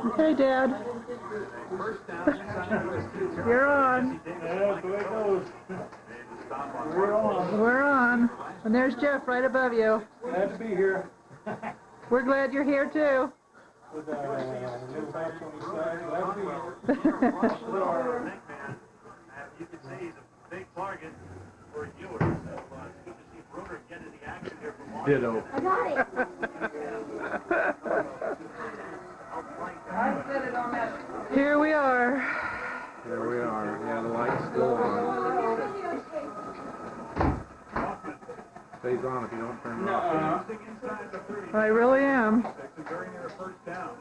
Okay, Dad. You're on. That's the way it goes. We're on. We're on. And there's Jeff right above you. Glad to be here. We're glad you're here too. With a little patch on his side. Glad to be here. You can see he's a big target for Ewers. So it's good to see Bruner get in the action here from Washington. Ditto. I got it. Here we are. There we are. Yeah, the light's still on. Stays on if you don't turn it off. I really am. Very near a first down.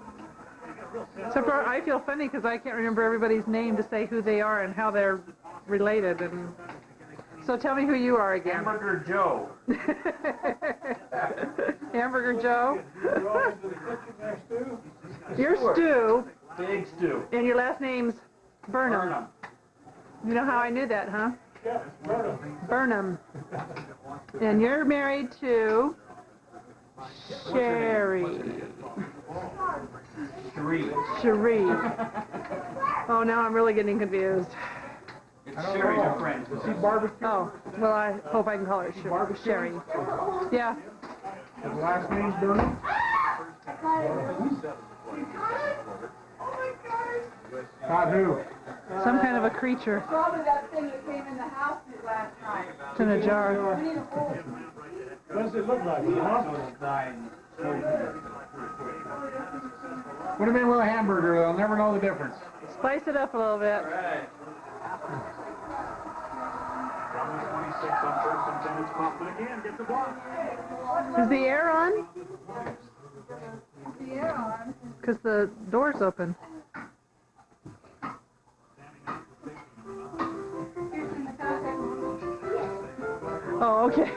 Except for I feel funny because I can't remember everybody's name to say who they are and how they're related. And so tell me who you are again. Hamburger Joe. Hamburger Joe. You're Stewart. Stu. Big Stu. And your last name's Burnham. You know how I knew that, huh? Yeah, Burnham. And you're married to Sherry. Cherie. Oh, now I'm really getting confused. Sherry's a friend. Is he barbecue? Oh, well, I hope I can call her Sherry. Yeah. His last name's Burnham? Not who? Some kind of a creature. Probably that thing that came in the house last night. It's in a jar. What does it look like? Put him in with a hamburger. They'll never know the difference. Spice it up a little bit. From 26 on first and 10, it's Kaufman again. Gets the block. Is the air on? The air on. Because the door's open. Oh, okay.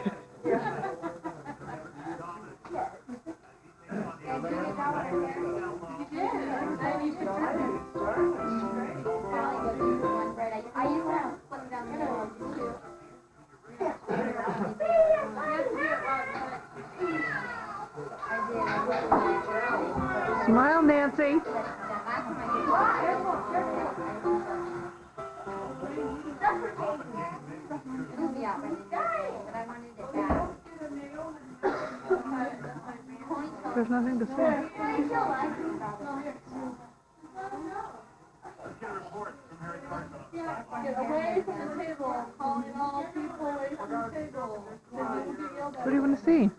Smile, Nancy. There's nothing to say. Get away from the table. Calling all people away from the table. What do you want to see?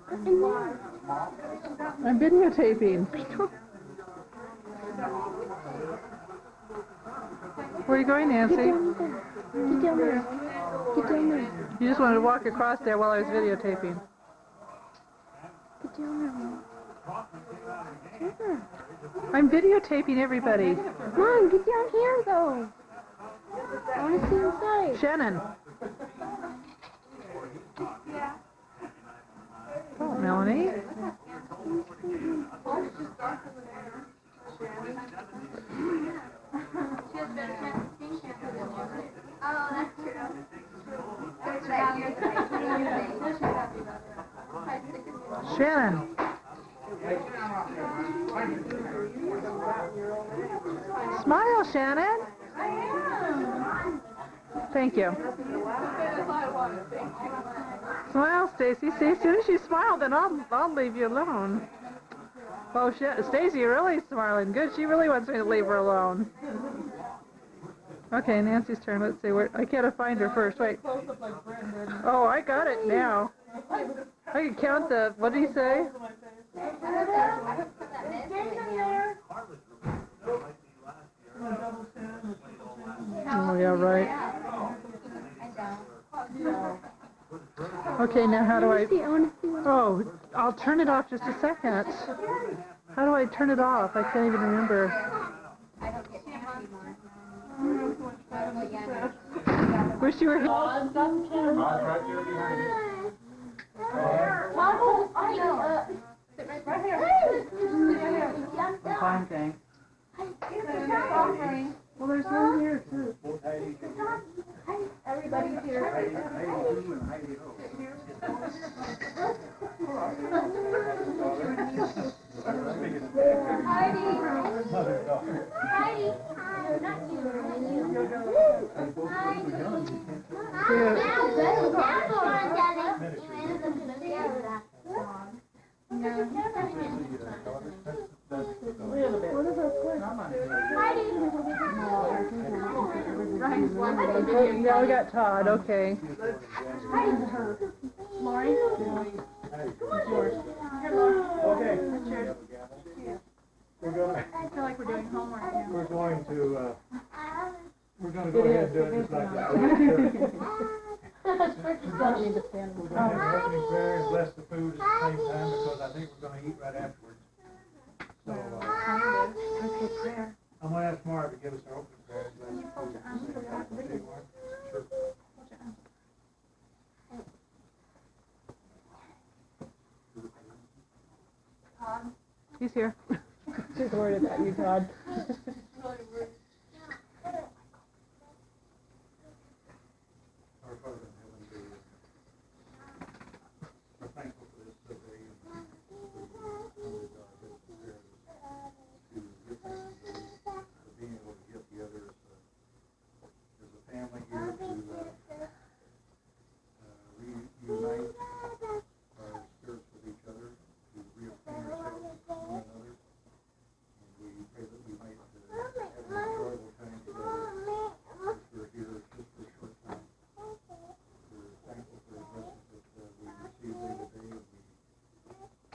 I'm videotaping. Where are you going, Nancy? Get down there. Get down there. You just wanted to walk across there while I was videotaping. Get down there. I'm videotaping everybody. Mom, get down here though. I want to see inside. Shannon. Oh, Melanie. Oh, that's true. Shannon. Smile, Shannon. Thank you. Smile, Stacy. See, as soon as you smile, then I'll leave you alone. Oh, Stacy really smiling. Good. She really wants me to leave her alone. Okay, Nancy's turn. Let's see where. I can't find her first. Wait. Oh, I got it now. I can count the. What did he say? Oh yeah, right. Okay, now how do I? Oh, I'll turn it off just a second. How do I turn it off? I can't even remember. Wish you were here. Right there behind you. Fine thing. Well, there's one here too. Everybody's here. Heidi. Yeah, we got Todd, okay. Lori? Okay. We're gonna, I feel like we're doing homework now. we're going to go ahead and do it just like that. We're gonna have an opening prayer and bless the food at the same time because I think we're gonna eat right afterwards. So, Okay, prayer. I'm gonna ask Marv to give us our opening prayer. and bless the food at the same time. Okay, Marv? Sure. He's here. She's worried about you, Todd. Our Father in heaven, we're thankful for this day. We humbly God that prepared us to give thanks for being able to get together as a family here to reunite our spirits with each other, to reacquaint ourselves with one another. And we pray that we might have an enjoyable time together as we're here just for a short time. We're thankful for the blessings that we receive day to day, and we're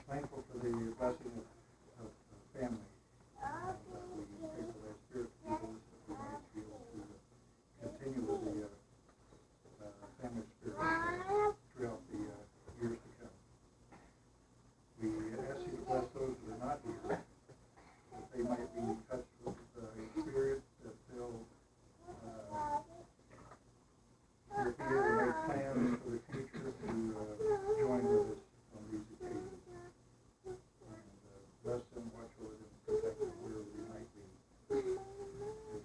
thankful for the blessing of family. We pray for that spirit to be with us, that we might be able to continue with the family spirit throughout the years to come. We ask you to bless those that are not here, that they might be touched with the spirit, that they'll be able to make plans for the future to join with us on these occasions. And bless them, watch over them, protect them wherever they might be. As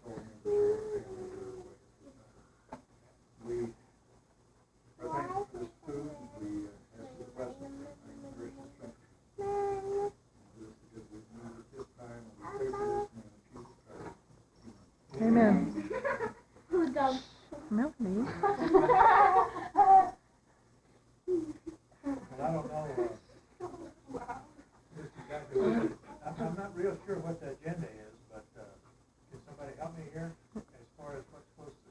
all members of our family are away at this time. We are thankful for this food. We ask you to bless them, and nourish and strengthen them. And do us the good we need at this time, and we pray for this in the name of Jesus Christ. Amen. Who's dog? Milk me. And I don't know, just exactly I'm not real sure what the agenda is, but can somebody help me here as far as what's supposed to?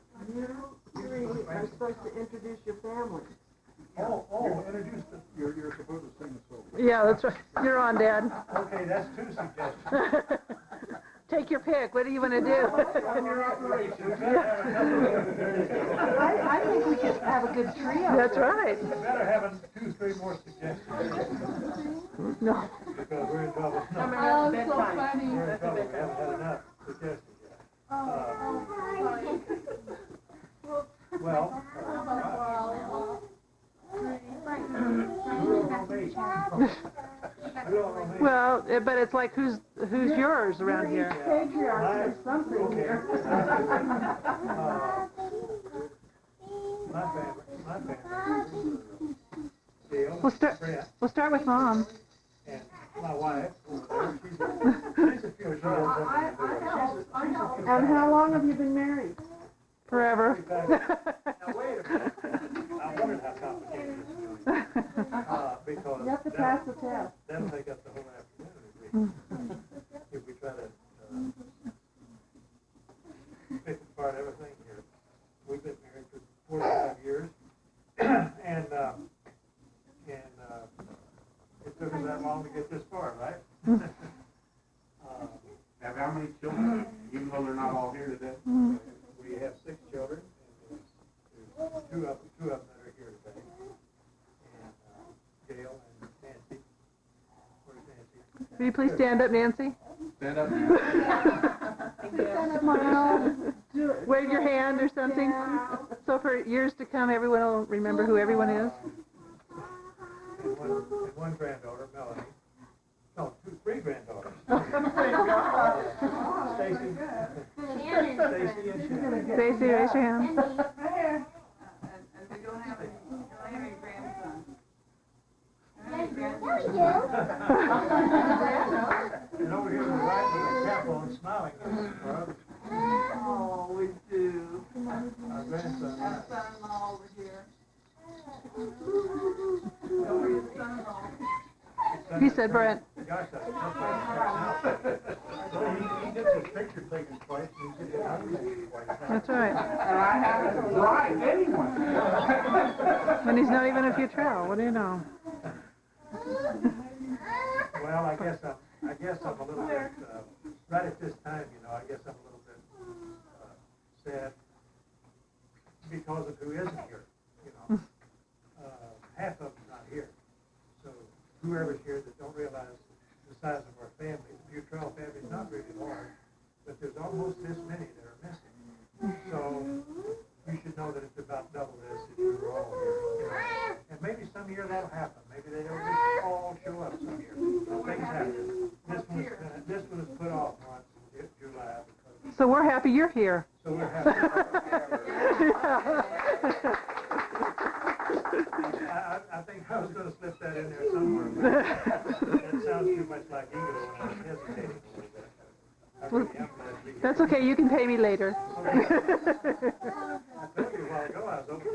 You are supposed to introduce your family. Introduce the, you're supposed to sing a song. Yeah, that's right. You're on, Dad. Okay, that's two suggestions. Take your pick. What do you want to do? From your operation. I think we could have a good trio. That's right. You better have 2-3 more suggestions. No. Because we're in trouble. Oh, so funny. We're in trouble. We haven't had enough suggestions yet. Well, Well, but it's like who's yours around here? Patriarch or something here. My family. Gail, Brett, We'll start with Mom. and my wife over there. She's a few years older than me. And how long have you been married? Forever. Now, wait a minute. I wondered how complicated this is going to be. Because You have to pass the test. that'll take up the whole afternoon if we try to pick apart everything here. We've been married for 45 years, and it took us that long to get this far, right? Have how many children, even though they're not all here today? We have 6 children, and there's two of them that are here today, and Gail and Nancy. Where's Nancy? Will you please stand up, Nancy? Stand up. Smile. Do it. Wave your hand or something. So for years to come, everyone will remember who everyone is. And one granddaughter, Melanie. No, 3 granddaughters. Stacy. Stacy and Shannon. Stacy, raise your hand. And we don't have any grandsons. And over here to the right with a cap on, smiling. Oh, we do. Our grandson. Our son-in-law over here. Over your son-in-law. He said Brent. Gosh, that's Well, he gets his picture taken twice, and he gets his argument twice. That's right. And I haven't bribed anyone. And he's not even a Futrell. What do you know? Well, I guess I'm a little bit, right at this time, I guess I'm a little bit sad because of who isn't here, half of them's not here. So whoever's here that don't realize the size of our family, the Futrell family is not really large, but there's almost this many that are missing. So you should know that it's about double this if you were all here. And maybe some year that'll happen. Maybe they don't just all show up some year. Things happen. This one was put off once in July. So we're happy you're here. So we're happy. I think I was going to slip that in there somewhere. But that sounds too much like ego, and I was hesitating a little bit. I really am glad to be here. That's okay. You can pay me later. I told you a while ago I was open to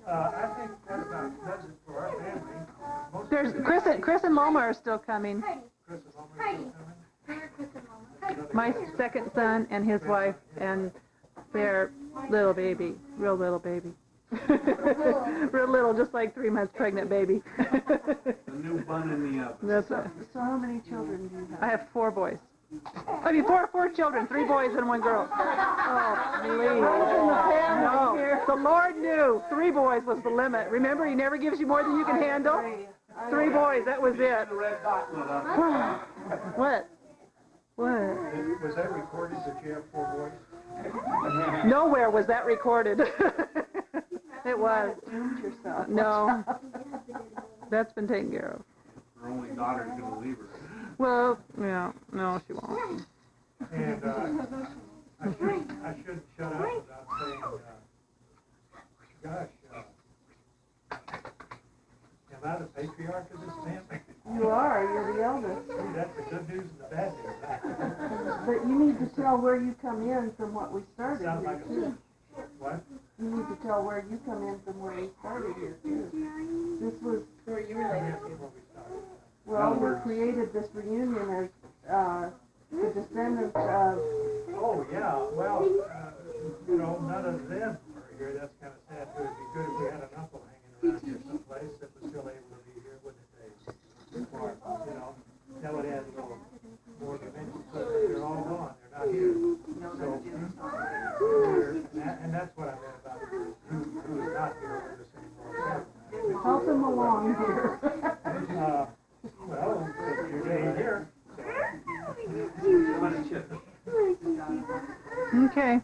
I think that about does it for our family. There's Chris and Loma are still coming. Chris and Loma are still coming? My second son and his wife and their little baby, real little baby. Real little, just like 3 months pregnant baby. The new bun in the oven. That's right. So how many children do you have? I have 4 boys. I mean, four children, 3 boys and 1 girl. Oh, please. No, the Lord knew 3 boys was the limit. Remember, He never gives you more than you can handle. 3 boys, that was it. What? What? Was that recorded that you have 4 boys? Nowhere was that recorded. It was. Yourself. No. That's been taken care of. Her only daughter's gonna leave her. Well, yeah, no, she won't. And I should shut up without saying, gosh, am I the patriarch of this family? You are. You're the eldest. See, that's the good news and the bad news. But you need to tell where you come in from what we started Sounds here, like a too. what? You need to tell where you come in from where we started here, too. This was, Who are you related to? Before we started. well, we created this reunion as the descendants of, Oh, yeah, well, none of them are here. That's kind of sad. It would be good if we had an uncle hanging around here someplace that was still able to be here, wouldn't it, Dave? That would add a little more dimension. But they're all gone. They're not here. And that's what I meant about who is not here with us anymore. help them along here. Well, you're getting here. Okay.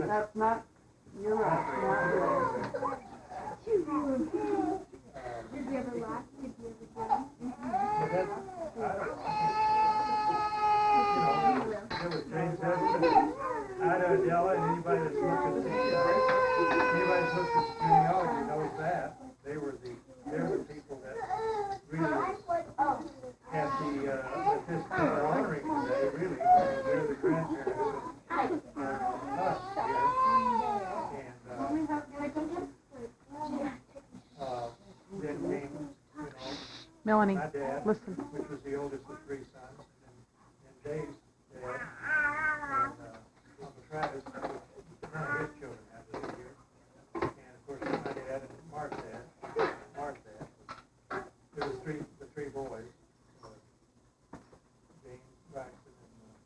That's not, you're right, not really. Did you ever laugh? Did you ever dance? There was James Evans, Ida Adela, and anybody that's looked at the genealogy knows that. They're the people that really have this they're honoring today, really. They're the grandparents of us here. And then came, Melanie, my dad, listen. which was the oldest of 3 sons, and Dave's dad, and Uncle Travis, none of his children have lived here. And of course, my dad and Mark's dad. There was the 3 boys, James Braxton and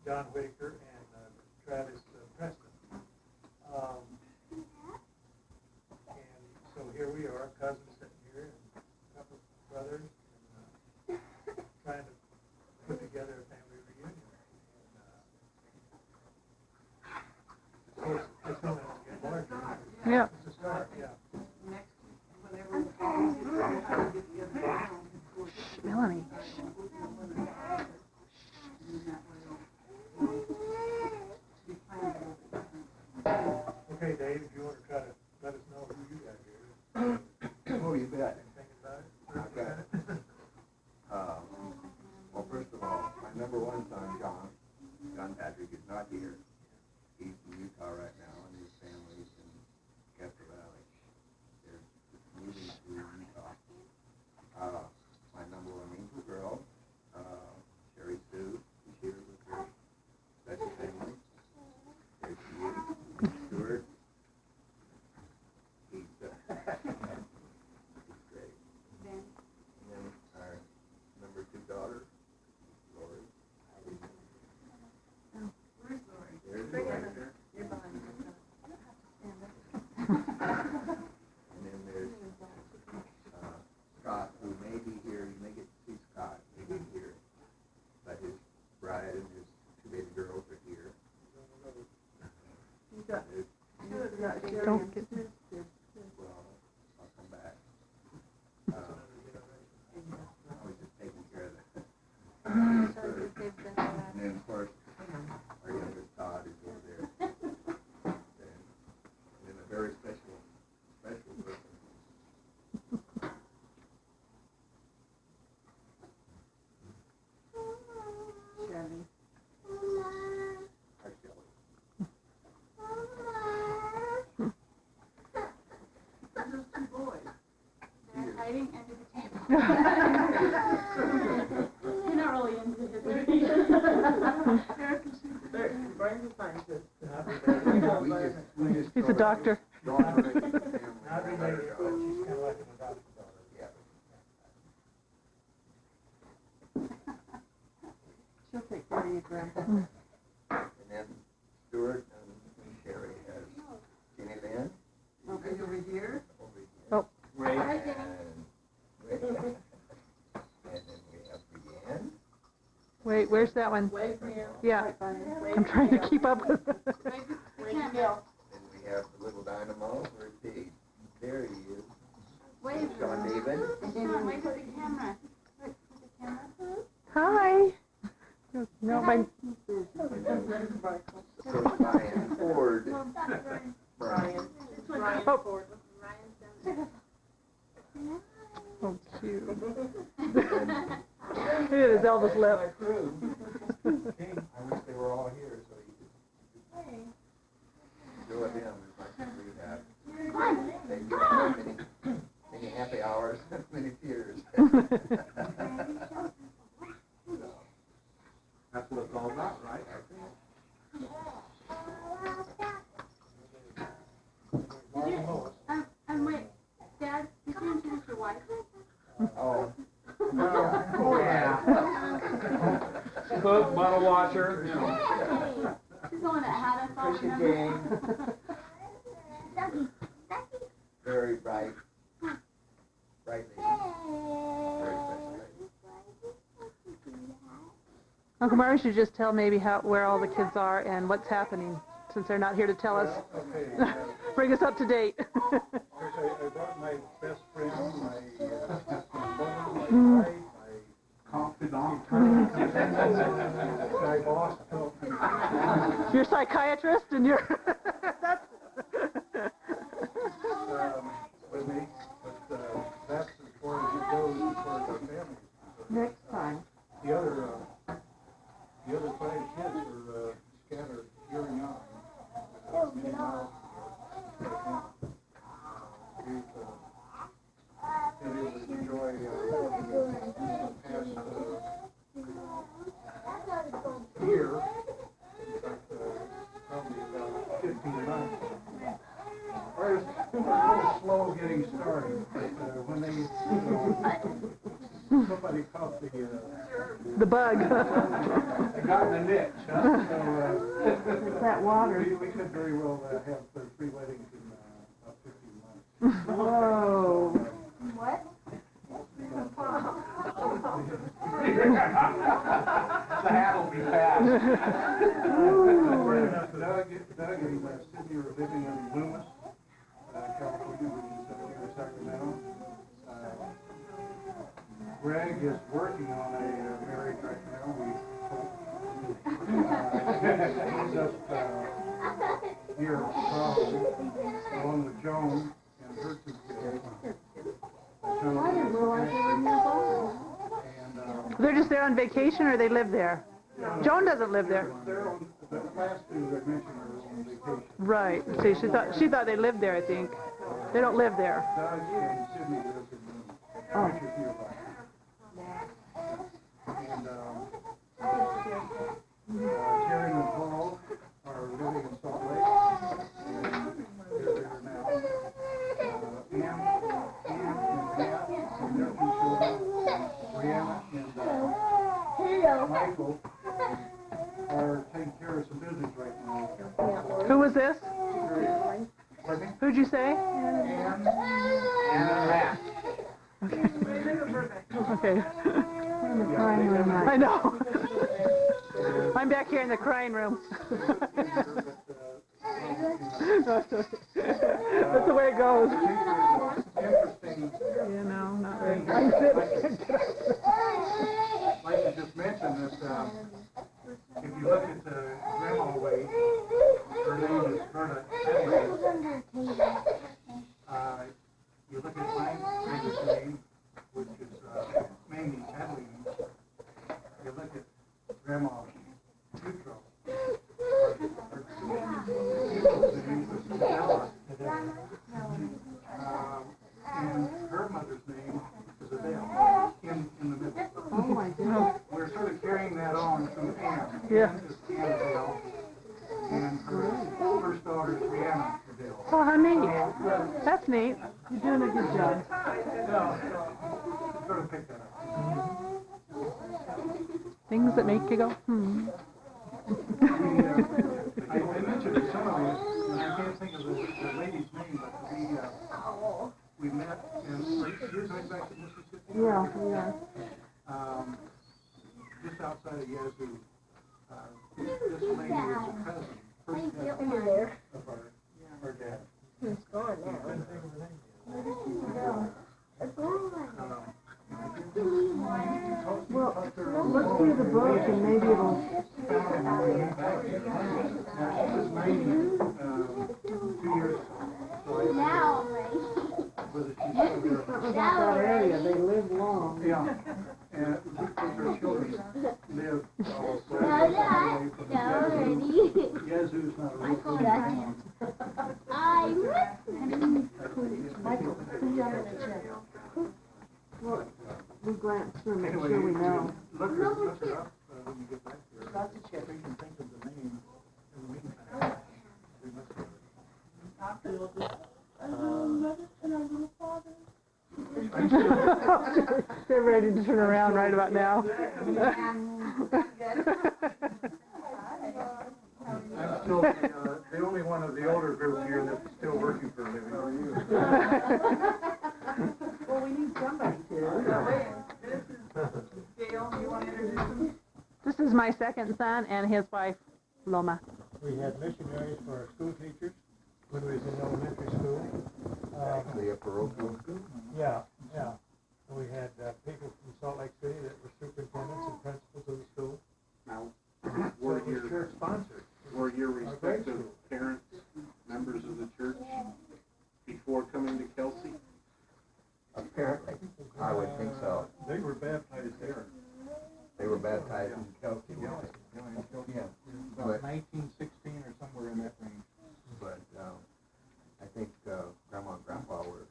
John Whitaker and Travis Preston. And so here we are, cousins sitting here, and a couple of brothers, and trying to put together a family reunion. And of course, it's only going to get larger. Yeah. It's a start, yeah. Melanie. is not here. He's in Utah right now, and his family's in Castro Valley. They're moving to Utah. My number one angel girl, Sherry Sue, is here with her special family. There she is, Stuart. He's great. And then our number 2 daughter, Lori. Where's Lori? There's Lori. You're behind her. And then there's Scott, who may be here. You may get to see Scott, maybe here. But his bride and his 2 baby girls are here. You got, There's, Don't get. well, I'll come back. I was just taking care of that. And then, of course, our youngest Todd is over there. And then a very special person. Chevy. Our Shelley. Those 2 boys. They're hiding under the table. You're not really into history. Brian's a scientist. We just He's a doctor. Not related to the family. Not related, but she's kind of like an adopted daughter. Yeah. She'll take care of you, Grandpa. And then Stuart and Sherry has Jenny Lynn Okay, over here. over here. Oh. Ray Hi, and Jenny. Rick. And then we have Brienne. Wait, where's that one? Wave here. Yeah, Right, Brian. I'm trying to keep up with Wave the camera. Then we have the little dynamo. Where's he? There he is. Wave. Sean David. Sean, wave at the camera. Wave at the camera. Hi. No, my, And then Brian Ford. Brian. Brian. oh, Ryan's done oh, cute. Look at his Elvis lip. I wish they were all here so you could go with them as much as we have. They give us many happy hours, many tears. That's what it's all about, right? wait, Dad, did you introduce your wife? Oh. Oh, yeah. Cook, bottle washer. She's the one that had us all, Christian remember? Jane. Very bright. Bright lady. Very special lady. Uncle Murray should just tell maybe where all the kids are and what's happening, since they're not here to tell us. Okay, Bring us up to date. I brought my best friend, my mother, my wife, Confidant. my boss, You're a psychiatrist and you're, that's, with me, but that's as far as it goes as far as our family. Next time. The other 5 kids were scattered here and now. Many miles. We've been able to enjoy the past year, in fact, probably about 15 months. We're a little slow getting started, but when they, somebody caught the bug. they got in the niche, huh? So, It's that water. we could very well have 3 weddings in about 15 months. Whoa. What? The hat will be fast. Doug and Sydney are living in Loomis, California, which is near Sacramento. Greg is working on a marriage right now. He's up near Chicago, along with Joan and her 2 kids. I didn't realize they were nearby. And They're just there on vacation or they live there? Joan doesn't live there. they're on, last two I mentioned are on vacation. Right. See, she thought they lived there, I think. They don't live there. Doug and Sydney live in Richardview. And Terry and Paul are living in Salt Lake. And they're there now. Ann and Matt and their two children, Brianna and Michael, are taking care of some business right now. Who was this? Pardon me? Who'd you say? Ann and Matt. Okay. In the crying room, I know. I'm back here in the crying room. That's the way it goes. Interesting. You know, not really. Like you just mentioned, that if you look at the grandma way, her name is Berta Phelan. You look at my grandma's name, which is mainly Phelan. You look at Grandma Futrell. Her name was Stella. And her mother's name is Adele, in the middle. Oh my goodness. We're sort of carrying that on from Anne. Yeah. Anne is Annabelle, and her first daughter is Brianna Adele. Oh, how neat. That's neat. You're doing a good job. Sort of picked that up. Things that make you go, I mentioned some of these, and I can't think of the lady's name, but we met, and you're going back to Mississippi? Yeah, we are. Just outside of Yazoo. This lady is a cousin, first cousin of our dad. It's gone now. Well, let's see the book and maybe it'll... She was 90, 2 years, so whether she's still there. Something about that area, they live long. Yeah, and her children live away from Yazoo. Yazoo's not a real good town. Michael, put you under the chair. Well, we glance through, make Anyway, sure we know. Look her up when you get back there. That's a check. If you can think of the name in the meantime. We must They're ready to turn around right about now. I'm still the only one of the older group here that's still working for a living. Well, we need somebody to. Gail, you want to introduce him? This is my second son and his wife, Loma. We had missionaries for our school teachers when we was in elementary school. The parochial school? Yeah. And we had people from Salt Lake City that were superintendents and principals of the school. Now, So it was church sponsored. were your respective parents members of the church before coming to Kelsey? Apparently, I would think so. They were baptized there. They were baptized in Kelsey, weren't they? Yeah. About 1916 or somewhere in that range. But I think Grandma and Grandpa were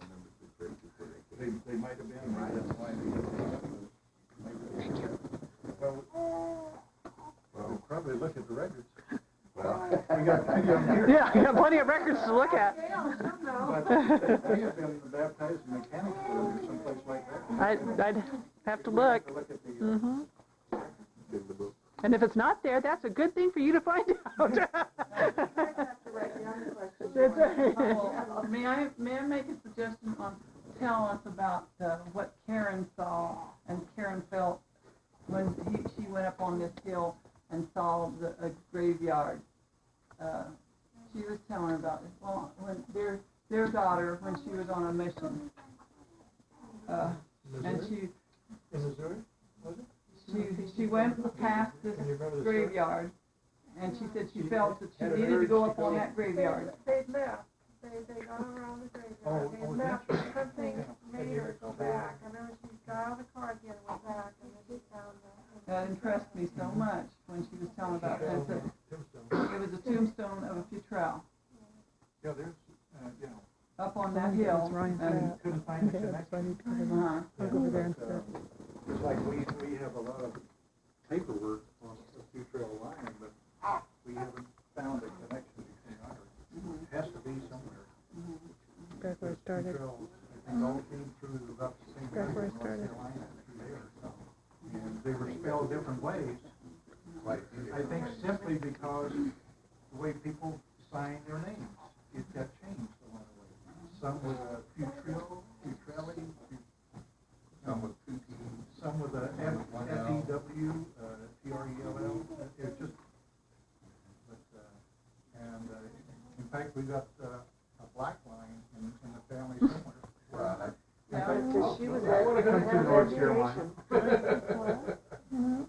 members of the church before they came. They might have been, that's why Well, probably look at the records. well, We got plenty of them here. Yeah, you got plenty of records to look at. But they have been baptized in Mechanicsburg or someplace like that. I'd have to look. To look at the, Mm-hmm. in the book. And if it's not there, that's a good thing for you to find out. May I make a suggestion on, tell us about what Karen saw and Karen felt when she went up on this hill and saw a graveyard. She was telling about it. Well, when their daughter, when she was on a mission, and she In Missouri, was it? she went past this Can you remember the graveyard, and she said she felt that she needed to go up on that graveyard. They left. They got around the graveyard. They left. Something made her go back. I remember she got out of the car again and went back, and then she found that. That impressed me so much when she was telling about that. town of Futrell, Yeah, there's, you know, up on that hill. and couldn't find the connection. Uh-huh. I'll go over there and it's like we have a lot of paperwork on the Futrell line, but we haven't found a connection between ours. It has to be somewhere. That's where it started. Futrell, I think all came through about the same That's time where in it North started. Carolina through there. So. And they were spelled different ways. I think simply because the way people sign their names, it got changed along the way. Some with a Futrell, Futrelli, some with some with a F-E-W, T-R-E-L-L. It's just, but, in fact, we got a black line in the family somewhere. Right. Because she was I want to come to North Carolina. Mhm.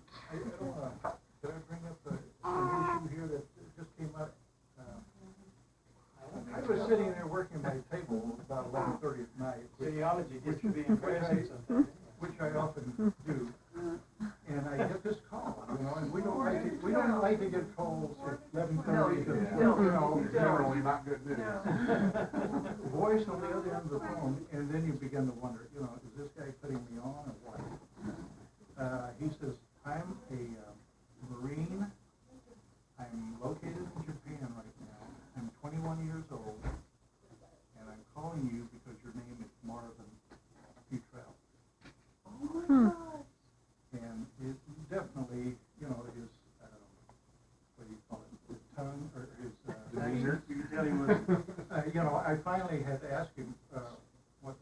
Did I bring up an issue here that just came up? I was sitting there working at my table about 11:30 at night. Genealogy gets you being present sometimes. Which I often do. And I get this call, you know, and we don't like to get calls at 11:30 because, you know, generally not good news. Voice on the other end of the phone, and then you begin to wonder, you know, is this guy putting me on or what? He says, I'm a Marine. I'm located in Japan right now. I'm 21 years old, and I'm calling you because your name is Marvin Futrell. And it definitely, you know, his, what do you call it, his tongue, or his, Demeanor. you can tell he was, you know, I finally had to ask him, what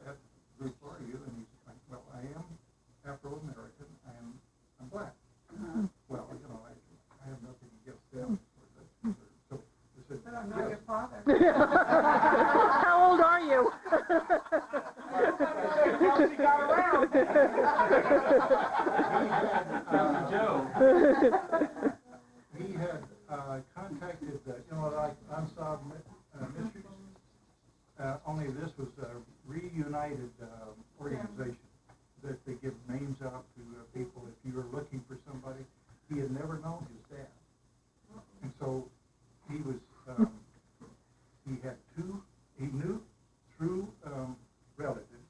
group are you? And he's like, well, I am Afro-American, I'm black. Well, you know, I have nothing against them. So, I said, But I'm not your father. How old are you? Kelsey got around. He had contacted, you know, like Unsolved Mysteries. Only this was a reunited organization that they give names out to people if you were looking for somebody. He had never known his dad. And so he was, he had he knew through relatives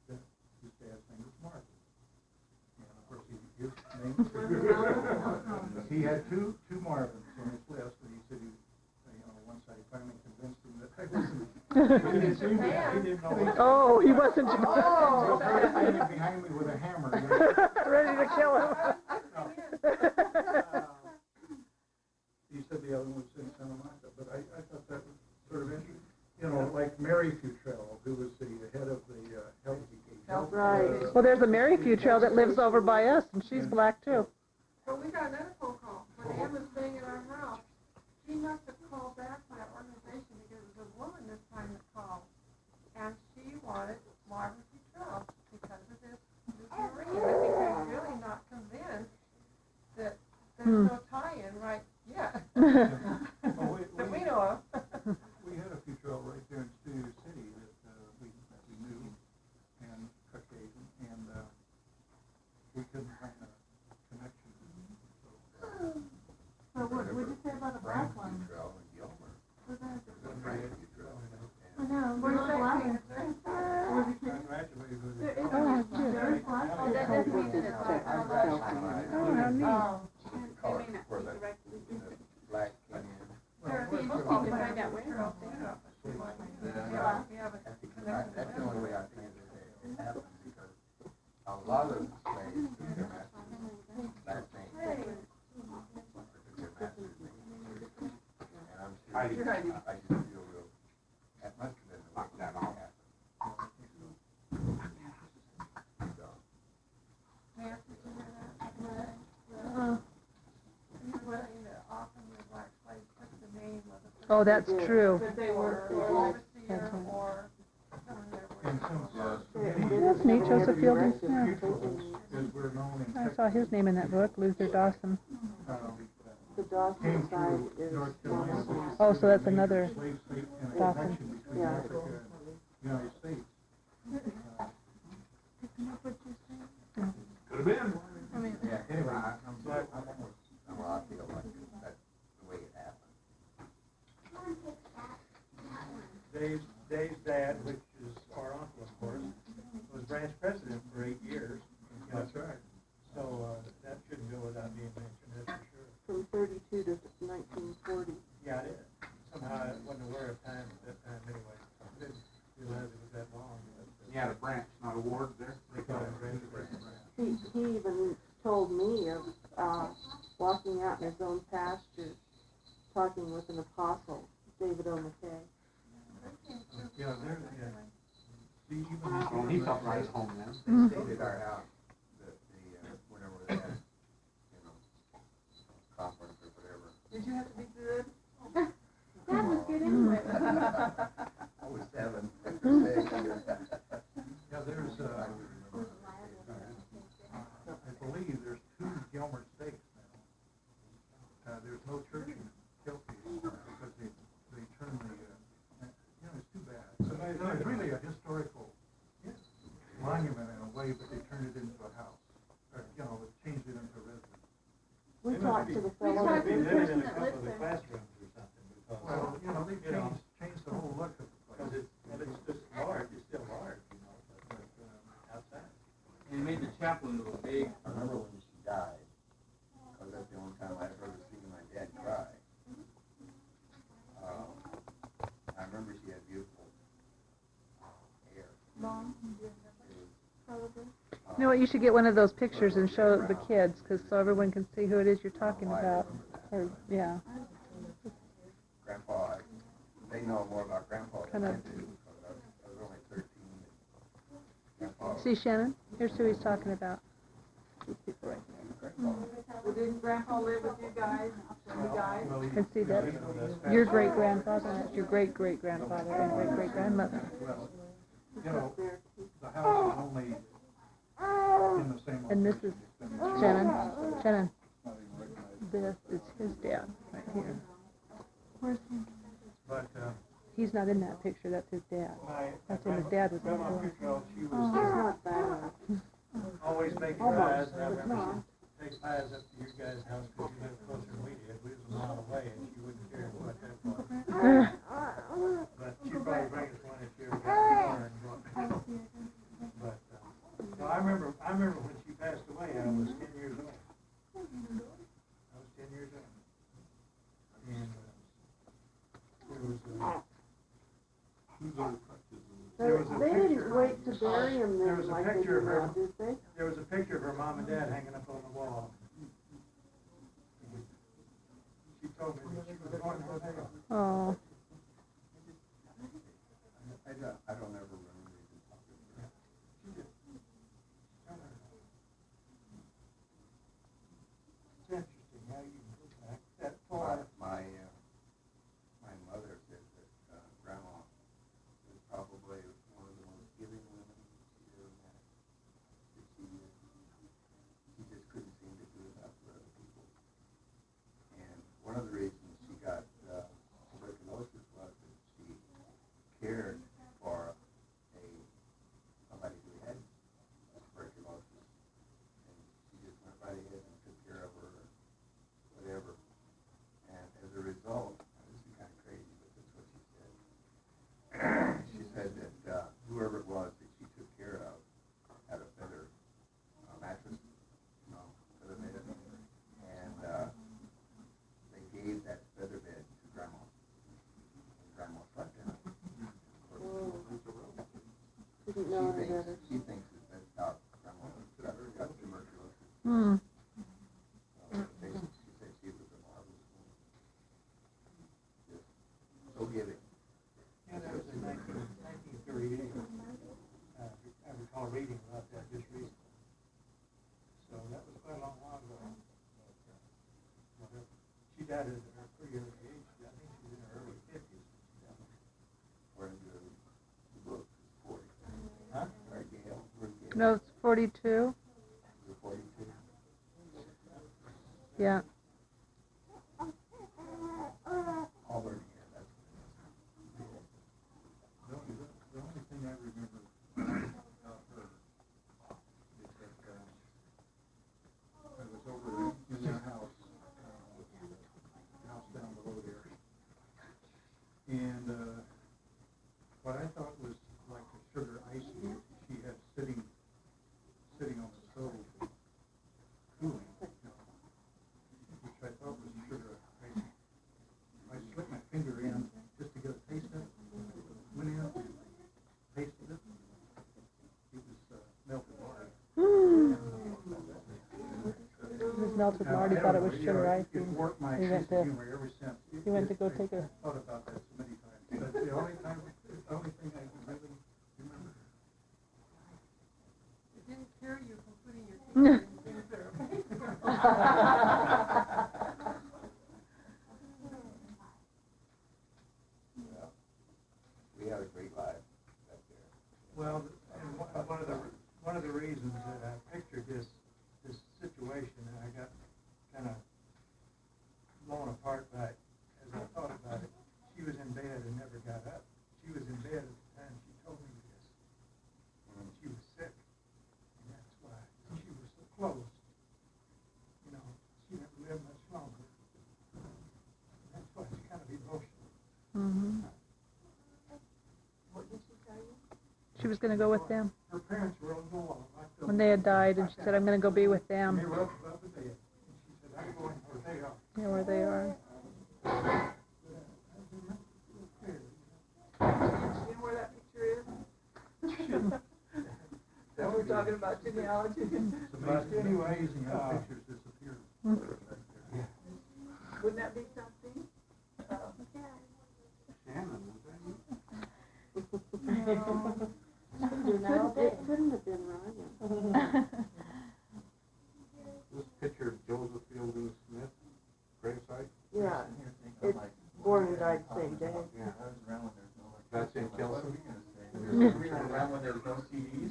that his dad's name was Marvin. And of course, his name, he had two Marvins on his list, and he said, you know, once I finally convinced him that I wasn't, he didn't know. Oh, he wasn't. He was standing behind me with a hammer. You know. Ready to kill him. He said the other one was in Santa Monica, but I thought that was sort of interesting. You know, like Mary Futrell, who was the head of the health. Right. Well, there's a Mary Futrell that lives over by us, and she's black too. But we got another phone call. When Ann was staying at our house, she must have called back to that organization because it was a woman this time that called. And she wanted Marvin Futrell because of this Marine. I think they're really not convinced that there's no tie-in right yet. Well, That we know of. we had a Futrell right there in Studio City that we knew, and Caucasian, and we couldn't find a connection. So what would you say about the black one? I know. Where's the black one? That's the only way I think it happens, because a lot of slaves took their master's name, last name, took their master's name. And I'm sure, I just feel real, that must have been the lockdown that happened. Oh, that's true. That they were overseer or someone there. And That's neat, Joseph Fielding. Yeah. as we're known in I saw his name in that book, Luther Dawson. The came Dawson side through is. North Carolina. Oh, so that's another Slave state and a Dawson. connection between Yeah. Africa and the United States. Could have been. Yeah, anyway, I'm almost, well, I feel like that's the way it happened. Dave's dad, which is our uncle, of course, was branch president for 8 years. That's right. So that shouldn't go without being mentioned, that's for sure. From 32 to 1940. Yeah, it is. Somehow I wasn't aware of time at that time anyway. I didn't realize it was that long. But, You had a branch, not a ward there? they call it branch president. He even told me of walking out in his own pasture, talking with an apostle, David O. McKay. Yeah, there, yeah. See, even Well, he felt right at home then. They stayed at our house, whenever they had, conference or whatever. Did you have to be good? That was good anyway. I was 7. Yeah, there's, I believe there's 2 Gilmer stakes now. There's no church in Kilkee because they turned the, it's too bad. It's really a historical monument in a way, but they turned it into a house. Or, changed it into a residence. We talked to the We fellow. talked to the person in a that couple lives of the there. classrooms or something because, they changed the whole look of the place. It's just large, it's still large, but outside. He made the chapel into a big, I remember when she died, because that's the only time I ever seen my dad cry. I remember she had beautiful hair. Long, probably. You know what, you should get one of those pictures and show the kids, because so everyone can see who it is you're talking about. Or, yeah. Grandpa, they know more about Grandpa than Kind I of- do, because I was only 13. Grandpa, See, Shannon? Here's who he's talking about. These people right Grandpa. Well, didn't Grandpa live with you guys? You guys? Well, And see that? Your great-grandfather, and that's your great-great-grandfather, and great-great-grandmother. Well, the house is only in the same. And this is location. Shannon. Not even recognized. This is his dad, right here. Where's he? But, He's not in that picture, that's his dad. That's when his dad was in Grandma the Futrell, she It's was not bad. always making Almost, pies, and I but remember not. she'd take pies up to your guys' house because you lived closer than we did. We was a mile away, and she wouldn't care what that was. But she'd probably bring us one if she ever got too far and go up. But, no, I remember when she passed away, I was 10 years old. I was 10 years old. And, there was a They picture. didn't wait to bury him There then was a like they picture do of her. now, did they? There was a picture of her mom and dad hanging up on the wall. She told me that she was going to hell. Oh, I don't ever remember even talking to her. It's interesting how you can go back. That far. My mother said that Grandma was probably one of the most giving women she'd ever met. That she just couldn't seem to do enough for other people. And one of the reasons she got tuberculosis was that she cared for somebody who had tuberculosis, and she just went right ahead and took care of her, or whatever. And as a result, this is kind of crazy, but that's what she said. She said that whoever it was that she took care of had a feather mattress, feather bed, and they gave that feather bed to Grandma, and Grandma slept in it. Didn't know any better. She thinks that that's how Grandma got tuberculosis. hmm. She said she was a marvelous woman. Just so giving. Yeah, that was in 1938. I recall reading about that just recently. So that was quite a long while ago. She died at a pretty early age. I think she was in her early 50s. According to the book, it's 40. Huh? Right, Gail? Where's Gail? No, it's 42. Is it 42? Yeah. Auburn here, that's The only thing I remember about her is that I was over in their house, the house down below there, and else with Now, Marty I thought it don't was know, you sugar know, ice It's cream. worked my He went sense of to- humor ever since. He went to go take a. I thought about that so many times, but the only thing I can really remember. It didn't cure you from putting your finger in chemotherapy. We had a great life back there. Well, and one of the reasons that I pictured this situation, and I got kind of blown apart by it as I thought about it. She was in bed and never got up. She was in bed at the time she told me this. And she was sick, and that's why she was so close. You know, she never lived much longer. And that's why it's kind of emotional. Mm-hmm. What did she tell you? She was going to go with them Her parents were on the wall. when they had died, and she said, "I'm going to go be with And they them." were up above the bed. And she said, I'm going where they are. Yeah, where they are. You know where that picture is? So we're talking about genealogy. But anyways, pictures disappeared. Wouldn't that be something? Shannon, was that you? It couldn't have been Ryan. This picture of Joseph Fielding Smith, gravesite? Yeah, it's born and died the same day. Yeah. That's in Kelso?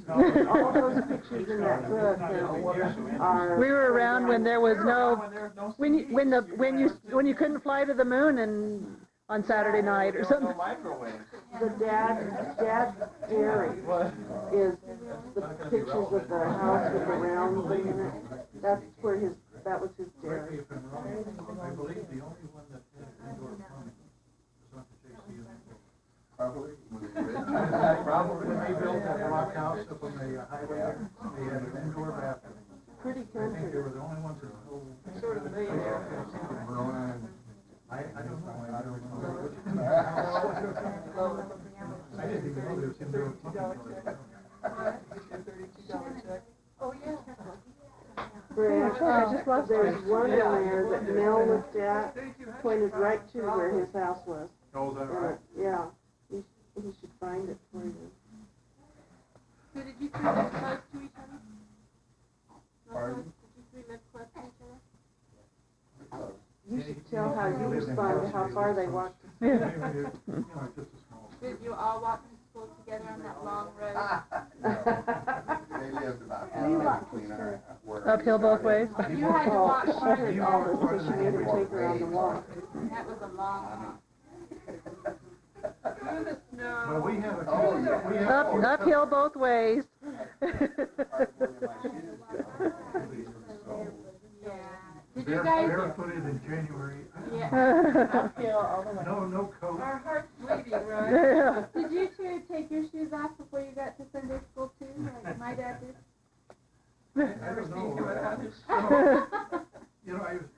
All those pictures in that book are. We were around when there was no when you couldn't fly to the moon and on Saturday night or something. The dad's dairy is the pictures of the house with the round thing in it. That was his Correct me dairy. if I'm wrong, I believe the only one that had indoor plumbing was on the JC unit. Probably. Probably when they built that block house up on the highway there, they had an indoor bathroom. Pretty I think they country. were the only ones that know. Sort of a millionaire. I don't know. I don't know. I didn't even know there was indoor plumbing. $32 check. Oh, yeah. Brad, I just lost there's it. one in there that Mel looked at, pointed right to where his house was. Oh, is that right? Yeah, he should find it for you. So did you three live close to each other? Not Pardon? close? Did you three live close to each other? You should tell how you respond to how far they walked. You know, just a small. Did you all walk to school together on that long road? They lived about halfway between our, where. Uphill both ways. You had to Oh, walk she farther. heard all this, so she made him take her on the walk. That was a long walk. Through the Well, snow. we have a. Uphill both ways. Yeah. Did you guys? Barefooted in January. Yeah. Uphill all the way. No coat. Our heart's bleeding, right? Yeah. Did you two take your shoes off before you got to Sunday school too, like my dad did? I don't know. You know, I was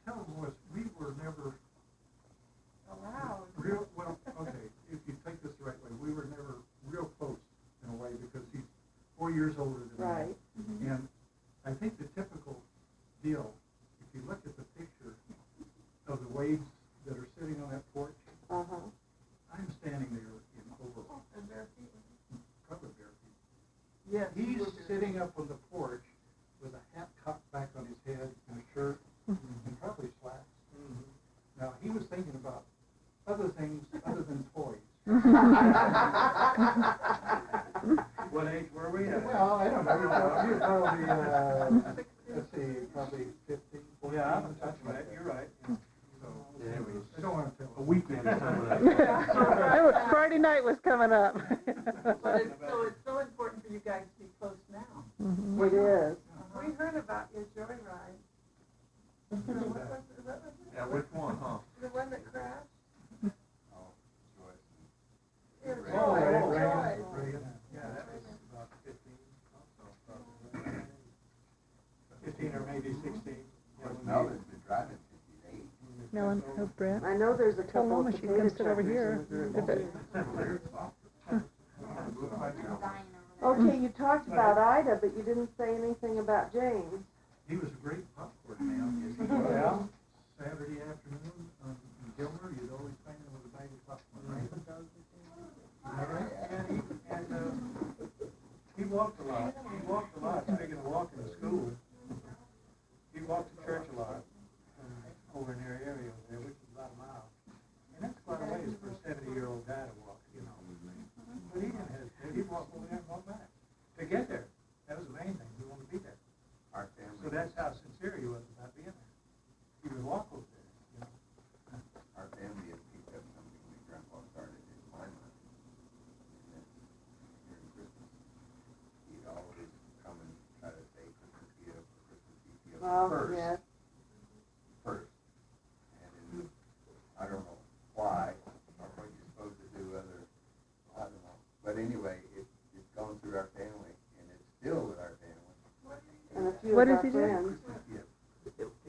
telling was we were never Allowed. real, well, okay, if you take this the right way, we were never real close in a way because he's 4 years older than me. Right. And I think the typical deal, if you look at the picture of the waves that are sitting on that porch, Uh-huh. I'm standing there in overalls, And bare feet. probably bare feet. Yes. He's sitting up on the porch with a hat cocked back on his head and a shirt and probably slacks. Now, he was thinking about other things other than toys. What age were we at? Well, I don't know, he was probably, let's see, probably 15, 14. Yeah, that's right, you're right. So, I don't want to tell. A weekend is coming up. Friday night was coming up. But it's so important for you guys to be close now. Mhm. It is. We heard about your joyride. What was it? Yeah, which one, huh? The one that crashed? Oh, Joyce. It was Oh, Joy. right. Joy. Yeah, that was about 15, also, 15 or maybe 16. Yeah, when Mel we- has been driving 58. Melon, oh, Brent. I know there's a Tell couple of Mama she potato can sit over chuckers here. in If the it- Okay, you talked about Ida, but you didn't say anything about James. He was a great popcorn man. Yes, he was. Yeah. Saturday afternoon, in Gilmer, you'd always find him with a bag of popcorn, right? He walked a lot. Speaking of walking to school, he walked to church a lot, over in their area over there, which is about a mile. And that's quite a ways for a 70-year-old guy to walk, you know. But he didn't hesitate. He'd walk over there and walk back. To get there, that was the main thing. He wanted to be there. Our family. So that's how sincere he was about being there. He would walk over there, you know. Our family had picked up something that Grandpa started in my mind. And then during Christmas, he'd always come and try to say Christmas gift or Christmas gift first. Yes. First. And then, I don't know why, or what you're supposed to do other, I don't know. But anyway, it's gone through our family, and it's still with our family. And a few What of does our he do? friends. Christmas gift.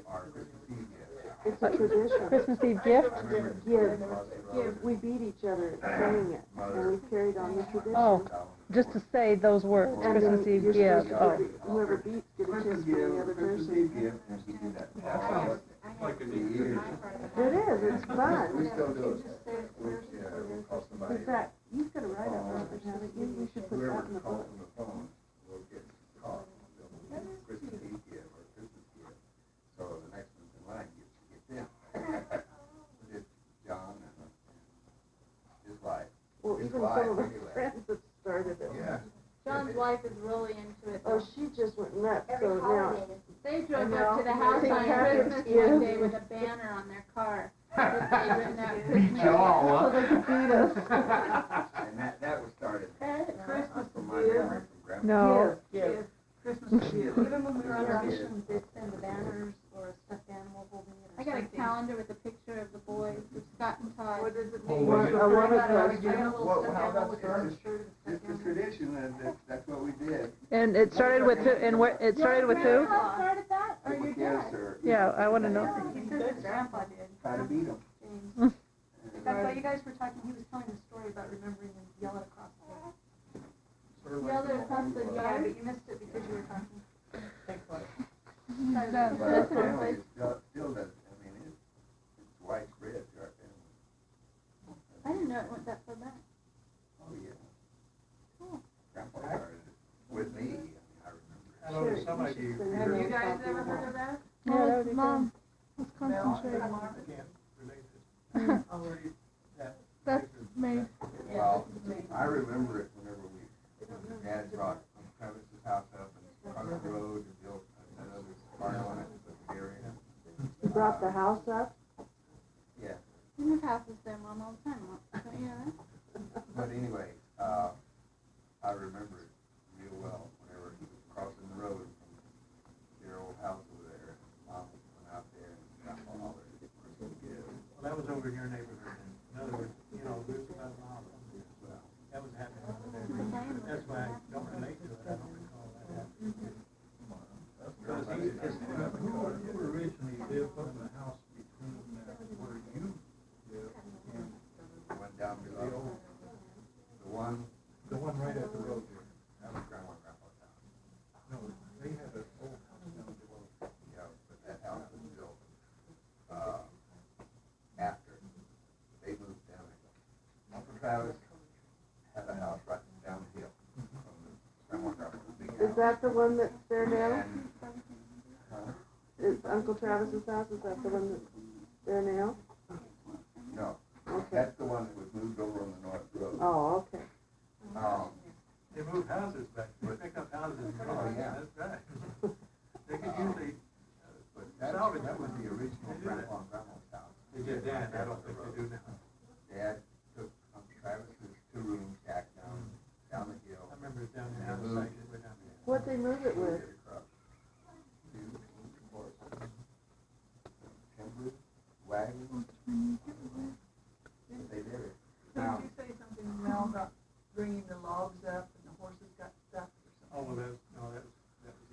Our Christmas Eve gift. It's a tradition. Christmas Eve gift? I remember Give. We beat each other at saying it, and we've carried on the tradition. Oh, just to say those words, And Christmas then Eve you're gift. supposed to Oh. give- whoever beats get a kiss from the other Christmas person. Eve gift, and we do that. Like a years. It is, it's We fun. still do it. Yeah, we'll call somebody. In fact, you've got to write up on it, haven't you? We should put that Whoever in the calls book. on the phone will get caught. Christmas Eve gift or Christmas gift. So the next one's in line gets to get them. It's John and his wife. Well, His even wife, some of our anyway. friends have started it. Yeah. John's wife is really into it. Oh, she just went nuts, so now, They drove I up to know. the house St. on Patrick's Christmas Eve. one day with a banner on their car. That they'd written out Christmas. so they could beat us. And that was started Christmas from my memory from Grandpa. No. Yes. Christmas Eve. Even when we were on our missions, they'd send the banners or a stuffed animal holding it or I got a something. calendar with a picture of the boys, of Scott and Todd. What does it Oh, mean? was it? A woman I got a costume. little Well, stuffed how animal that with a started? shirt and It's stuffed the animal. tradition, and that's what we did. And it started with who, and where, it started with who? Grandpa started that, or your Yes, dad? sir. Yeah, I want to know. He says his grandpa did. Try to beat them. James. In fact, while you guys were talking, he was telling a story about remembering and yell it across the room. Yelled it across the Yeah, yard? but you missed it because you were talking. But our family still does, I mean, it's widespread to our family. I didn't know it went that far back. Oh, yeah. Cool. Grandpa started it with me, I mean, I remember. I know there's some of you. Sure, Have you guys ever heard of that? Yeah, that would be Mom, let's Mel? concentrate. I can't relate this. Already that. That's me. Well, I remember it whenever when Dad brought Travis's house up and across the road and built another barn on it with the area. You brought the house up? Yeah, We move houses there, Mom, all the time, Mom. Don't you know that? but anyway, I remember it real well whenever he was crossing the road from their old house over there. Mom went out there and Grandpa hollered at Christmas gift. Well, that was over in your neighborhood. In other words, you know, there's about a mile from here. Well, That was happening over there. That's why I don't relate to it. I don't recall that happening. Because you originally lived up in the house between where you live and went down below. the one right at the road there. That was Grandpa's house. No, they had an old house down below. Yeah, but that house was built, after they moved down there. Uncle Travis had a house right down the hill from Grandpa's big house. Is that the one that's there now? And, Is Uncle Travis's house, is that the one that's there now? no, Okay. that's the one that was moved over on the north road. Oh, okay. They moved houses back, they picked up houses. Oh, yeah. That's right. They could usually, But that was the original Grandpa and Grandma's house. they did that, I don't think they do now. Dad took Uncle Travis's two-room shack down the hill. I remember it down there, out of sight, way down there. What'd they move it with? Timber, wagons. They did it. Now, Did you say something, Mel, about bringing the logs up and the horses got stuck or something? Oh, well, that was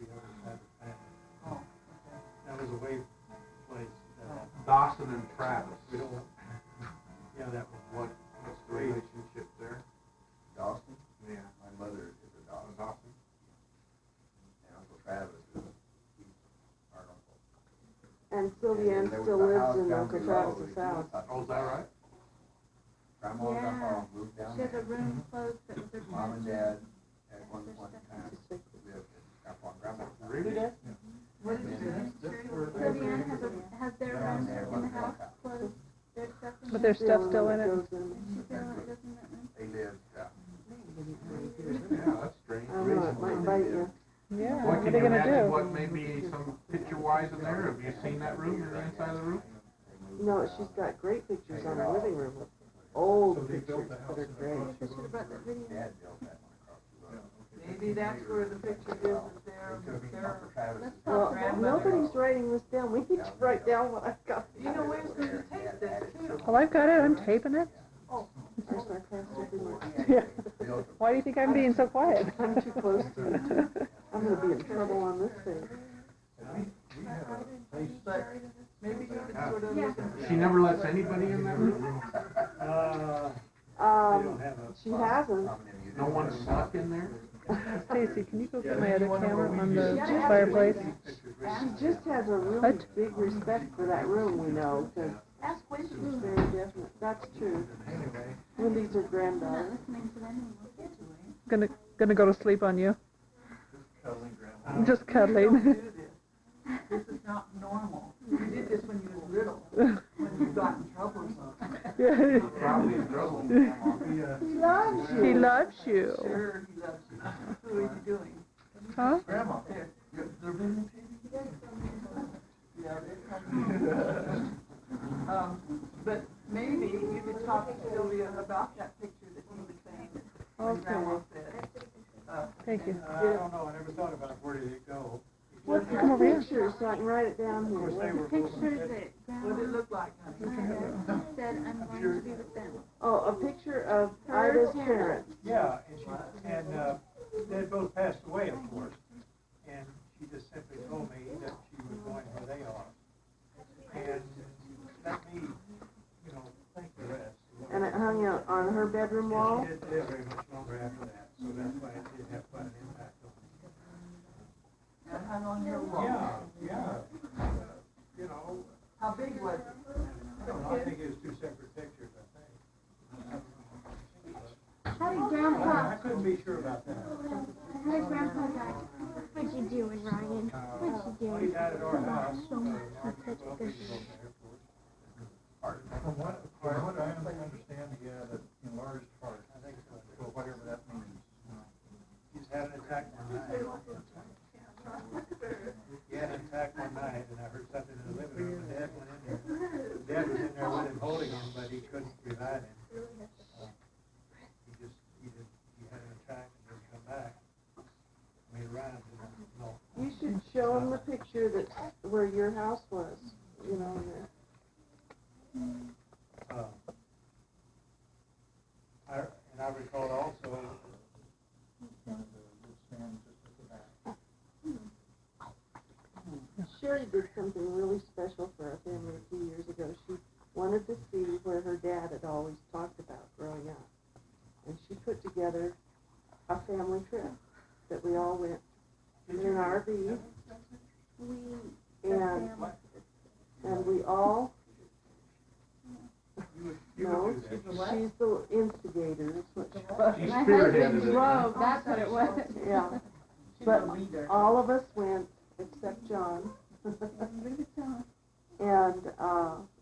the other side of the family. Oh, okay. That was a way place. Dawson and Travis. We don't, yeah, that was What's the relationship there? Dawson, Yeah. my mother is a Dawson. Dawson. And Uncle Travis is, Sylvia Ann still lives in Uncle Travis's house. Oh, is that right? Grandma and Grandpa moved down She has a there. room closed that was her Mom and parents' Dad at one point in time She's sick. lived in Grandpa and Grandma's house. Really? What did you say? Sylvia Ann has their room in the house closed. Their stuff in But there. there's stuff still in it. Goes in. She still goes in that room. They lived, Yeah, that's strange. I don't know, it might bite you. Yeah, What what are can they you gonna imagine do? what maybe some picture-wise in there? Have you seen that room or the inside of the room? No, she's got great pictures on her living room. Old So they built pictures the that house are in the great. I should have brought that video. Dad built that one across the road. Maybe that's where the picture is of their Travis's Well, grandmother. nobody's writing this down. We need to write down what I've got. You know, where's going to take this too? Well, I've got it, I'm taping it. Our sarcastic remarks. Yeah. Why do you think I'm being so quiet? I'm too close to it. I'm gonna be in trouble on this thing. But maybe you could sort of look at. She never lets anybody in that room? She hasn't. No one snuck in there? Stacy, can you go get my other camera on the fireplace? She just has a really What? big respect for that room, we know, because Ask Wendy. she's very definite. That's true. Wendy's her I'm not granddaughter. listening to them anymore. Gonna go to sleep on you. Just You cuddling. don't do this. This is not normal. You did this when you was little, when you got in trouble or something. Yeah. Probably in trouble. He loves you. He loves you. Sure, he loves you. Who are you doing? Huh? Grandma. There. They're visiting Yeah, they're coming. But maybe you could talk to Sylvia about that picture that he was saying that when Okay. Grandma said. Thank you. I don't know, I never thought about where did it go. What's the Come over here. picture, so I can write it down Of course, they here? were both Picture dead. that What did Grandma it look like, honey? said, I'm going to be with them. Oh, a picture of Her Ida's parents. parents. Yeah, and they had both passed away, of course, and she just simply told me that she was going where they are. And let me, think the rest. And it hung out on her bedroom wall? And she didn't live very much longer after that, so that's why it did have quite an impact on me. And hung on your wall. Yeah. How big was it? I don't know, I think it was two separate pictures, I think. How did I Grandpa, couldn't be sure about that. how did Grandpa die? What'd you doing, Ryan? What'd you Well, he doing? died at our house. That's such a good From what I understand, he had an enlarged heart. I think so, or whatever that means. He's had an attack one night. He had an attack one night, and I heard something in the living room, and Dad went in there. Dad was in there with him, holding him, but he couldn't revive him. He had an attack and didn't come back. I mean, Ryan didn't know. You should show them the picture that's where your house was, and I recall also, Sherry did something really special for our family a few years ago. She wanted to see where her dad had always talked about growing up. And she put together a family trip that we all went in an RV. And we all, no, she's the instigator, is what she was. She My spearheaded husband it. drove, that's what it was. Yeah, but all of us went except John. And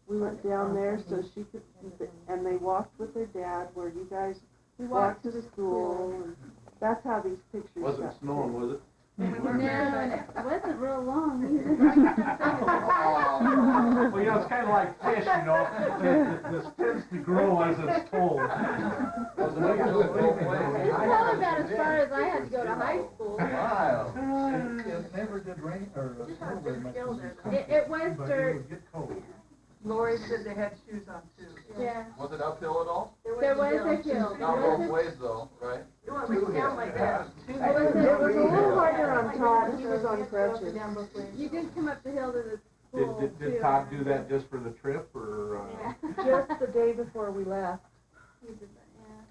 we went down there so she could, and they walked with their dad where you guys walked to the school. And that's how these pictures Wasn't got snowing, was it? No, and it wasn't real long either. Well, it's kind of like fish, this tends to grow as it's told. It's probably about as far as I had to go to high school. Wow. It never did rain or snow very much. It was But it dirt, would get cold. Lori said they had shoes on too. yeah. Was it uphill at all? There was a hill. There Not both was ways though, right? a, it was a, It was a little harder on Todd, he was on crutches. you did come up the hill to the school Did too. Todd do that just for the trip, or? Yeah. Just the day before we left. He did that, yeah.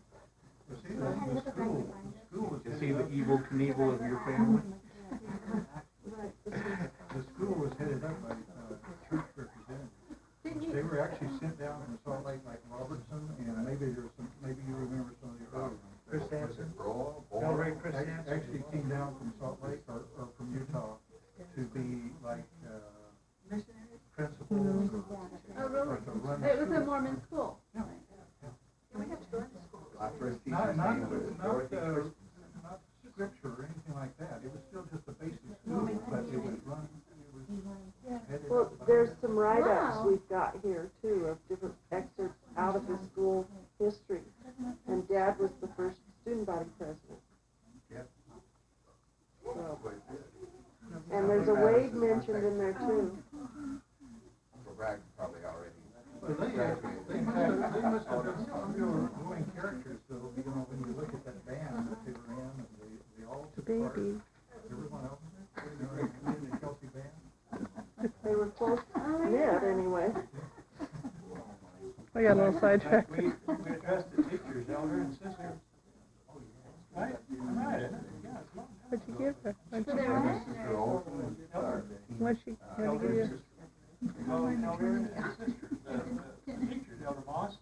Well, see, the school was Is he the evil Knievel of your family? Right, this was the school was headed up by church representatives. They were actually sent down from Salt Lake, like Robertson, and maybe you remember some of the early ones. Chris Hansen. Roll, Chris Hansen. Actually came down from Salt Lake or from Utah to be like, principals Oh, or really? to run. It was a Mormon school. Yeah. We have to go into school. my first teacher's Not name was Dorothy Christmas. not scripture or anything like that. It was still just a basic school, but it was run, headed Well, up by- there's some write-ups Wow. we've got here too of different excerpts out of the school history. And Dad was the first student body president. Yep. So, and there's a Wade mentioned in there too. Uncle Bragg probably already Well, they must have been some real glowing characters, though, you know, when you look at that band that they were in, and they all took part. Baby. Everyone else, you know, in the Kelsey band. They were close knit anyway. I got a little sidetracked. We addressed the teachers, elder and sister. Right? Right, isn't it? Yeah, it's long. What'd you give her? So they were missionaries. What'd she give Elder and you? sister. Elder and sister. Teachers, Elder Moss.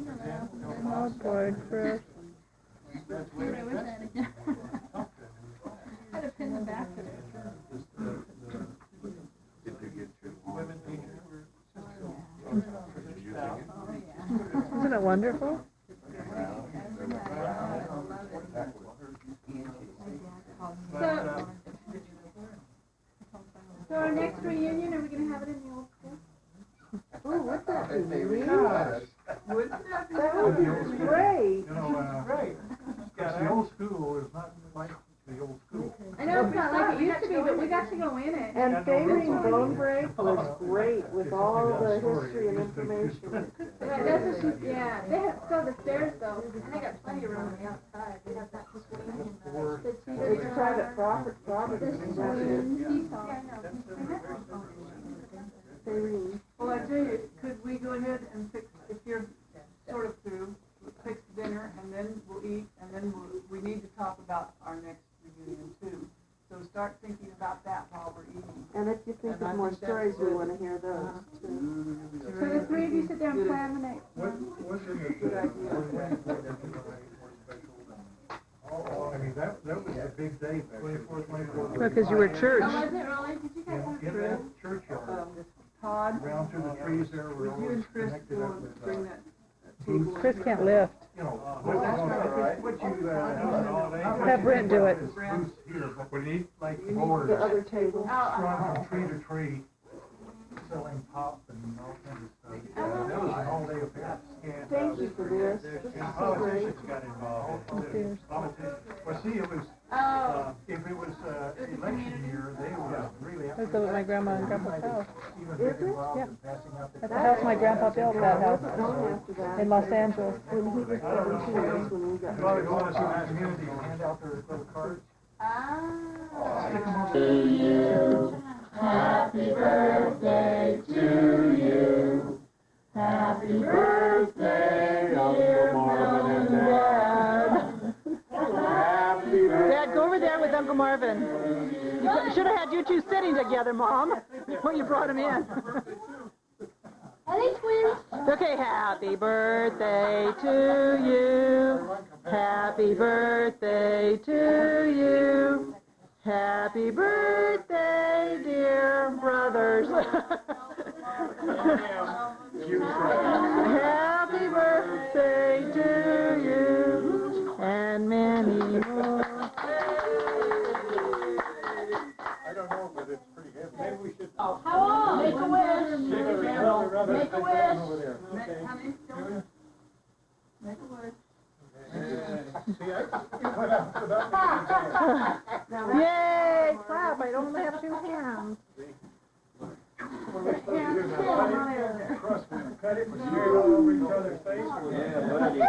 Oh, boy, Chris. That's the way we addressed it. Had a pin in the back of it. did you get through one? Women teachers were sisters. Did you sing it? Isn't it wonderful? So, so our next reunion, are we gonna have it in the old school? Oh, what's that? They may Really? realize. Wouldn't that be That would be great. You know, Right. the old school is not like the old school. I know it's not like it used to be, but we got to go in it. And Phelan Bone Break was great with all the history and information. Yeah, that's what she, yeah, they have, still the stairs though, and they got plenty of room on the outside, they have that swing and the It's private property. the swing seesaw. Phelan. Well, I tell you, could we go ahead and fix, if you're sort of through, fix dinner, and then we'll eat, and then we need to talk about our next reunion too. So start thinking about that while we're eating. And if you think And I of more think that's stories, we good. want to hear those too. So the three of you sit down and plan the next What, one. wasn't it, Good idea. I mean, that was a big day, 24th, 24th. Because you were church. Oh, was it really? Did you guys have In that churchyard, Todd, around through the trees there, we're would you always and Chris connected go up and with, bring that table? Chris can't lift. you know, Well, that's all right. what you, Have Brent do it. Booths here, but What do you need? like The boards other table. strung from tree to tree, selling pop and all kinds of stuff. That was an all-day affair. Thank you for this. This is so great. Politicians got involved. Upstairs. Politicians. Well, see, it was, Oh, if it was, election year, they were really. That's over at my grandma and grandpa's house. Even Is get it? involved Yeah. in passing out the. At the house my grandpa built, that house, Long after that. in Los Angeles. When he was 17, that's when we got. Well, they go to the community and hand out their little cards. Stick 'em up. happy birthday to you. Happy birthday, dear Mom and Dad. Dad, go over there with Uncle Marvin. You should have had you two sitting together, Mom, when you brought him in. Are they twins? Okay, happy birthday to you. Happy birthday to you. Happy birthday, dear brothers. Happy birthday to you and many more. I don't know, but it's pretty heavy. Maybe we should. How long? Make a wish. Make a wish. Over there. Honey, don't- make a wish. See, what happened to that? Yay, clap, I don't have two hands. Trust me, cut it and smear it all over each other's face. Yeah, buddy.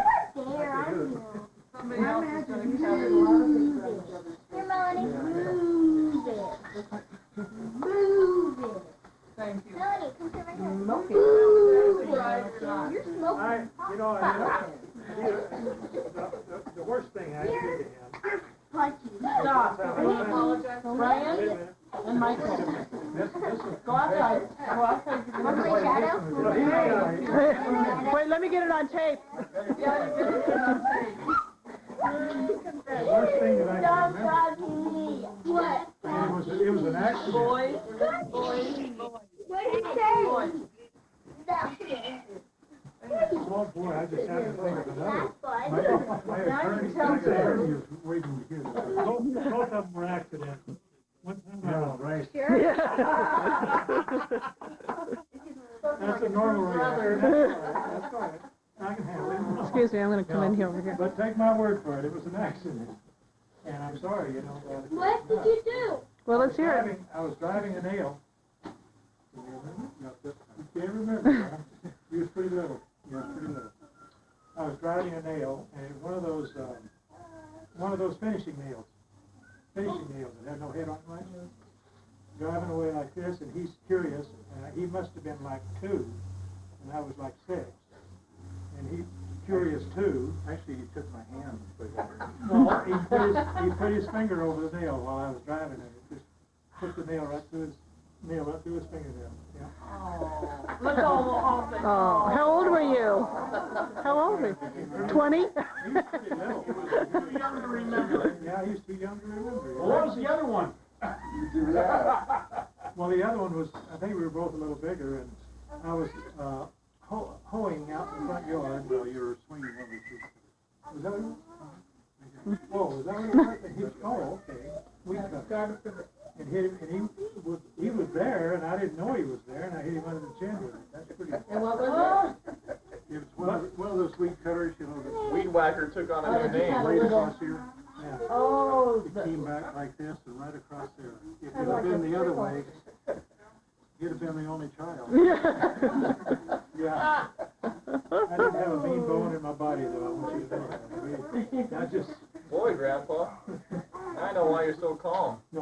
Somebody else is gonna count it. Here, Melanie. Move it. Move it. Thank you. Melanie, come sit right here. Smoky. Move it. You're I, smoking. you know, the worst thing I did to him. Punch you. Stop. Can we apologize? Brian, And Michael. This is. Go outside. Go outside. Wait, let me get it on tape. The worst thing that I can remember. What? It was an accident. Boys. What did you say? Oh boy, I just had to think of another. My attorney was waiting to hear this. Both of them were accidents. One time Yeah, right. That's a normal reaction. That's all right. I can handle it. Excuse me, I'm going to come in here over here. But take my word for it, it was an accident. And I'm sorry, you know. What did you do? Well, let's hear it. I was driving a nail. Can you remember? No, you can't remember. Huh? You was pretty little. You was pretty little. I was driving a nail, and one of those finishing nails that had no head on much. Driving away like this, and he's curious. He must have been like 2, and I was like 6. And he curious too. Actually, he took my hand and put it there. No, he put his finger over the nail while I was driving it. Just put the nail right through his fingernail. Yeah. Oh, look all the. Oh, how old were you? How old were you? 20? He was pretty little. He was too young to remember. Yeah, he was too young to remember. Well, what was the other one? Well, the other one was, I think we were both a little bigger, and I was hoeing out in the front yard while you were swinging over the tree. Was that what it was? Oh, was that what it was? Oh, okay. We cut. And hit him, and he was there, and I didn't know he was there, and I hit him under the chin with it. That's pretty. And what was It was one of those weed cutters, you know, that Weed whacker took on a new name. laid across here. Yeah. Oh, It came back like this and right across there. If it had been the other way, you'd have been the only child. Yeah. I didn't have a mean bone in my body that I want you to know. I just. Boy, Grandpa, I know why you're so calm. No,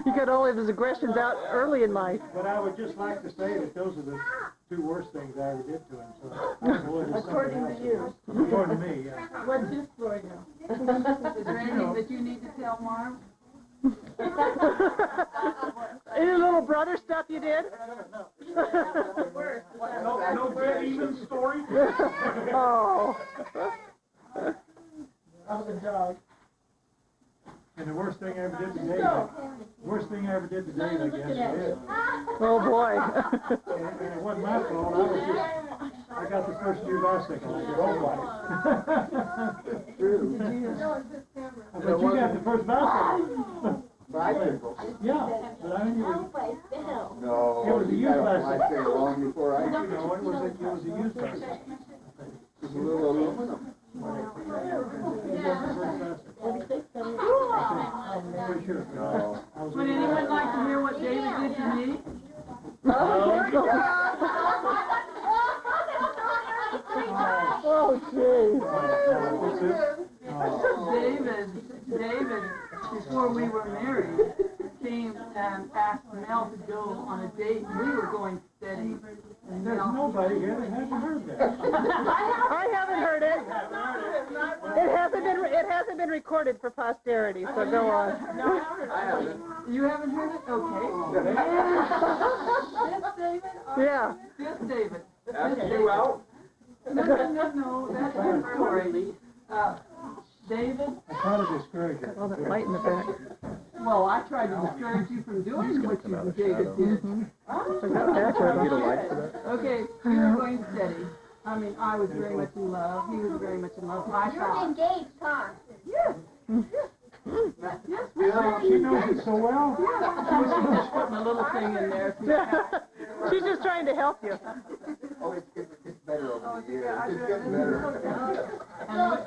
He got all of his aggressions out early in life. but I would just like to say that those are the 2 worst things I ever did to him. So I'm willing to according to you. According to me, yeah. What's his story now? Is there anything that you need to tell Marv? Any little brother stuff you did? No good even story? Oh. Of the dog. And the worst thing I ever did today, I guess, is. Oh, boy. And it wasn't my fault. I got the first new bicycle. I said, oh, boy. True. But you got the first bicycle. Bicycle? Yeah, but I mean, No. It was a used bicycle. I say long before I. it was a used bicycle. Just a little aluminum. Pretty sure. No. Would anyone like to hear what David did to me? Oh, jeez. David, before we were married, came and asked Mel to go on a date. We were going steady. And There's Mel, nobody here that hasn't heard that. I haven't heard it. It hasn't been recorded for posterity, so go on. I haven't. you haven't heard it? Okay. Just David? Yeah. Just David. After you out? No, that's your story. David, I try to discourage you. All that light in the back. well, I tried to discourage you from doing what you David did. Okay, we were going steady. I mean, I was very much in love. He was very much in love. I You're thought. engaged, huh? Yes. Yes, we are. She knows it so well. She's just putting a little thing in there. She's just trying to help you. Oh, it's better over the years. It's getting better.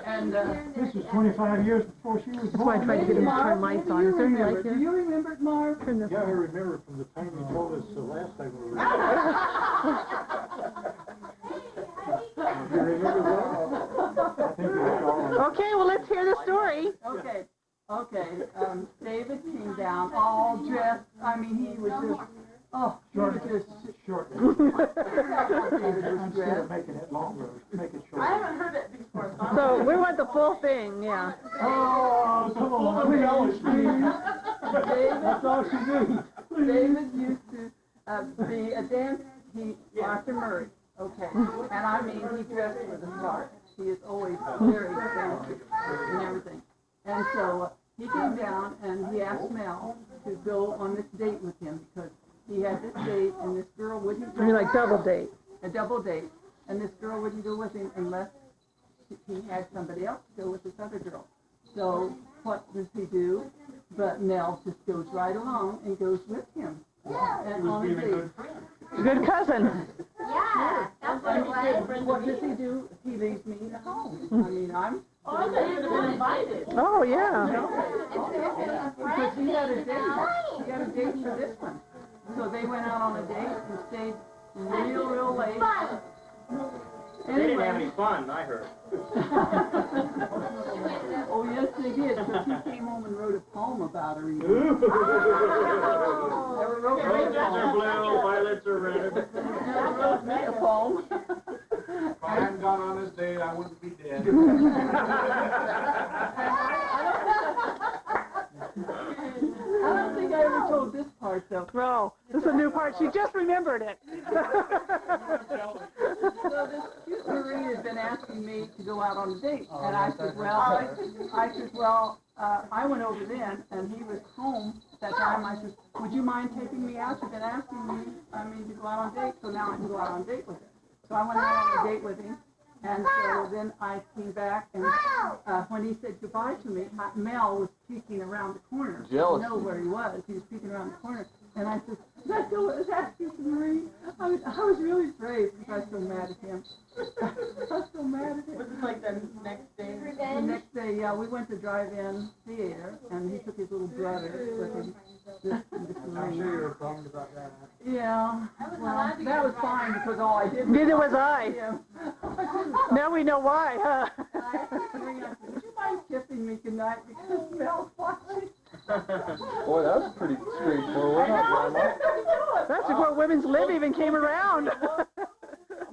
And This was 25 years before she was That's why I born. tried to get him to turn lights on. Is there any light do here? you remember it, Marv? Turn this Yeah, I remember from the time you told us the last time we were. You remember that? I think it was all. Okay, well, let's hear the story. Okay. David came down all dressed. I mean, he was just, he was just Short. David was Instead of dressed. making it longer, make it short. I haven't heard it before. So we want the full thing, yeah. Oh, come on. David, That's all she needs. David used to be a dance, Arthur Murray, okay. And I mean, he dressed for the start. He is always very fancy and everything. And so he came down and he asked Mel to go on this date with him because he had this date and this girl wouldn't go. I mean, like double date. A double date. And this girl wouldn't go with him unless he had somebody else to go with this other girl. So what does he do? But Mel just goes right along and goes with him. And on a date. Good cousin. Yeah, that's what it was. What does he do? He leaves me at home. I mean, I'm... Oh, I thought you would have been invited. Oh, yeah. Because he had a date. He had a date for this one. So they went out on a date and stayed real late. They didn't have any fun, I heard. Oh, yes, they did. But he came home and wrote a poem about her. Even. Roses are blue, violets are red. Never wrote me a poem. If I hadn't gone on this date, I wouldn't be dead. I don't think I ever told this part, though. No, this is a new part. She just remembered it. So this cute Marie had been asking me to go out on a date, and I said, well, I went over then, and he was home at that time. I said, would you mind taking me out? You've been asking me, to go out on a date, so now I can go out on a date with him. So I went out on a date with him, and so then I came back, and when he said goodbye to me, Mel was peeking around the corner. Jealous. I didn't know where he was. He was peeking around the corner, and I said, let's go, let's ask you to Marie. I was really brave because I was so mad at him. I was so mad at him. Was it like the next day? The next day, yeah, we went to drive-in theater, and he took his little brother with him. I'm sure you were bummed about that. Yeah, well, that was fine because all I did was... Neither was I. Yeah. Now we know why, huh? Would you mind kissing me goodnight because Mel's watching? Boy, that was pretty straightforward, huh, Grandma? That's before women's lib even came around. I'm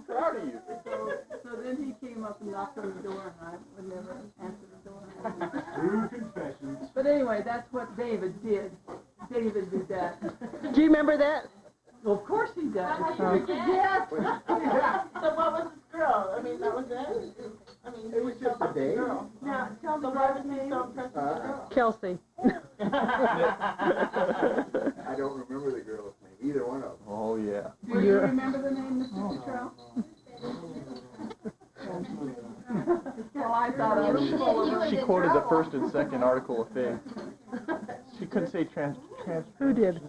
proud of you. So then he came up and knocked on the door, and I would never answer the door. True confessions. But anyway, that's what David did. David did that. Do you remember that? Well, of course he does. Yes. So what was this girl? I mean, that was it? I mean, It was just a day. now, tell me why was he so impressed with the girl? Kelsey. I don't remember the girl's name, either one of them. Oh, yeah. Do you remember the name, Mr. Futrell? Well, I thought I was full of She quoted the first and second article of faith. She couldn't say trans. Who did?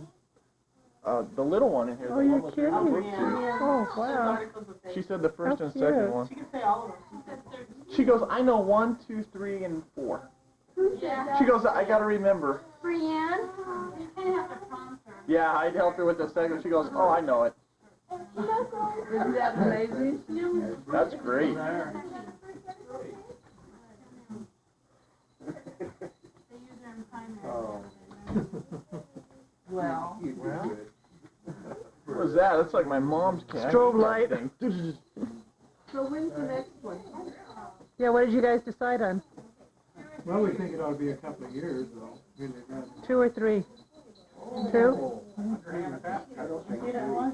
The little one in here. Oh, the you're one with kidding. the book Oh, wow. She said the first How and second cute. one. She could say all of them. She goes, I know 1, 2, 3, and 4. She goes, I gotta remember. Brienne? You can't have to promise her. Yeah, I'd help her with the second. She goes, oh, I know it. Isn't that amazing? That's great. Oh. Well, What was that? That's like my mom's cat. Strobe light. so when's the next one? Yeah, what did you guys decide on? Well, we think it ought to be a couple of years, though. Really, rather. 2 or 3? 2?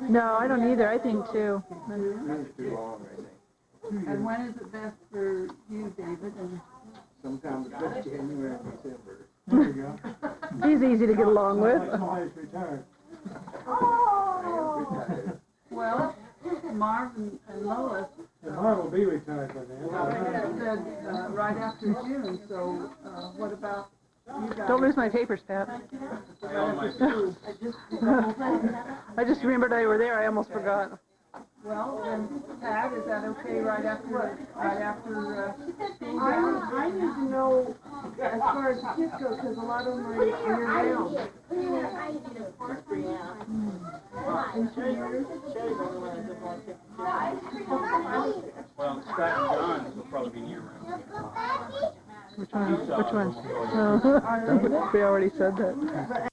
No, I don't either. I think 2. That's too long, I think. And when is it best for you, David? And Sometime between January and December. There you go. He's easy to get along with. Somebody's retired. I am retired. well, Marvin and Lois And Marv will be retired by then. said right after June. So what about you guys? Don't lose my papers, Pat. I just remembered they were there. I almost forgot. Well, then, Pat, is that okay right after I need to know as far as kids go, because a lot of them are year-round. In 2 years? Well, Scott and John will probably be near around. Which one? Which one? Oh, we already said that.